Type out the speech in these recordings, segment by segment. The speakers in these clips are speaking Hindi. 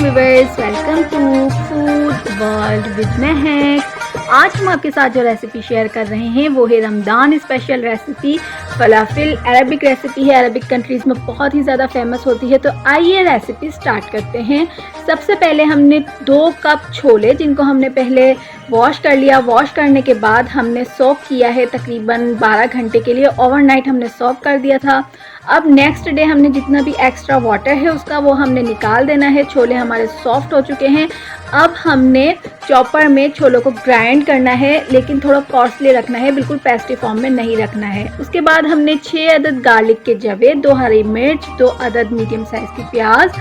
Viewers, welcome to food world with Mehak. आज हम आपके साथ जो रेसिपी शेयर कर रहे हैं वो है Ramzan special recipe falafel. Arabic recipe है, अरबिक कंट्रीज़ में बहुत ही ज़्यादा फेमस होती है। तो आइए रेसिपी स्टार्ट करते हैं। सबसे पहले हमने 2 कप छोले जिनको हमने पहले वॉश कर लिया। वॉश करने के बाद हमने सोक किया है तकरीबन 12 घंटे के लिए। ओवरनाइट हमने सोक कर दिया था। अब नेक्स्ट डे हमने जितना भी एक्स्ट्रा वाटर है उसका वो हमने निकाल देना है। छोले हमारे सॉफ्ट हो चुके हैं। अब हमने चॉपर में छोलों को ग्राइंड करना है, लेकिन थोड़ा कॉस्टली रखना है, बिल्कुल पेस्टी फॉर्म में नहीं रखना है। उसके बाद हमने 6 अदद गार्लिक के जवे, 2 हरी मिर्च, 2 अदद मीडियम साइज़ की प्याज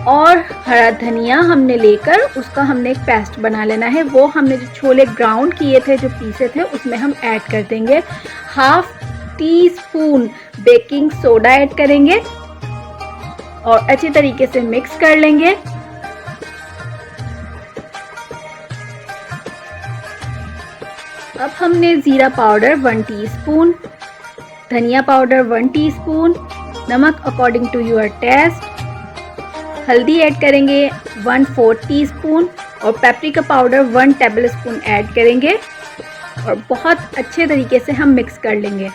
और हरा धनिया हमने लेकर उसका हमने एक पेस्ट बना लेना है। वो हमने जो छोले ग्राउंड किए थे, जो पीसे थे, उसमें हम ऐड कर देंगे। 1/2 टीस्पून बेकिंग सोडा ऐड करेंगे और अच्छी तरीके से मिक्स कर लेंगे। अब हमने जीरा पाउडर 1 टीस्पून, धनिया पाउडर 1 टीस्पून, नमक अकॉर्डिंग टू योर टेस्ट, हल्दी ऐड करेंगे 1/4 टीस्पून और पेपरिका पाउडर 1 टेबलस्पून ऐड करेंगे और बहुत अच्छे तरीके से हम मिक्स कर लेंगे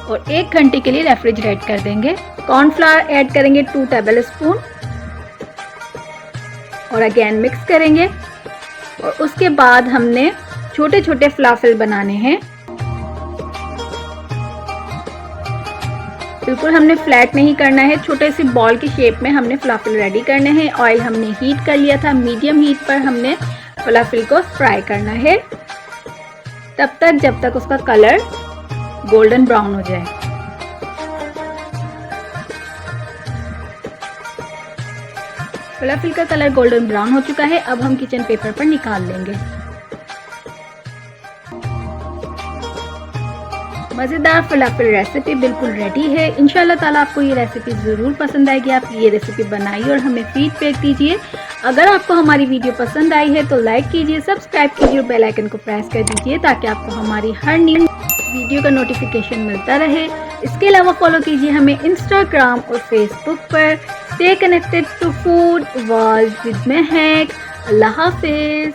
और 1 घंटे के लिए रेफ्रिजरेट कर देंगे। कॉर्नफ्लावर ऐड करेंगे 2 टेबलस्पून और अगेन मिक्स करेंगे। और उसके बाद हमने छोटे छोटे फलाफिल बनाने हैं। बिल्कुल हमने फ्लैट नहीं करना है, छोटे से बॉल की शेप में हमने फलाफिल रेडी करने हैं। ऑयल हमने हीट कर लिया था, मीडियम हीट पर हमने फलाफिल को फ्राई करना है तब तक जब तक उसका कलर गोल्डन ब्राउन हो जाए। फलाफिल का कलर गोल्डन ब्राउन हो चुका है। अब हम किचन पेपर पर निकाल लेंगे। मज़ेदार फलाफिल रेसिपी बिल्कुल रेडी है। इंशाल्लाह ताला आपको ये रेसिपी ज़रूर पसंद आएगी। आप ये रेसिपी बनाइए और हमें फीडबैक दीजिए। अगर आपको हमारी वीडियो पसंद आई है तो लाइक कीजिए, सब्सक्राइब कीजिए और बेल आइकन को प्रेस कर दीजिए ताकि आपको हमारी हर न्यू वीडियो का नोटिफिकेशन मिलता रहे। इसके अलावा फॉलो कीजिए हमें इंस्टाग्राम और फेसबुक पर। Stay connected to food world with Mehak. अल्लाह हाफिज़।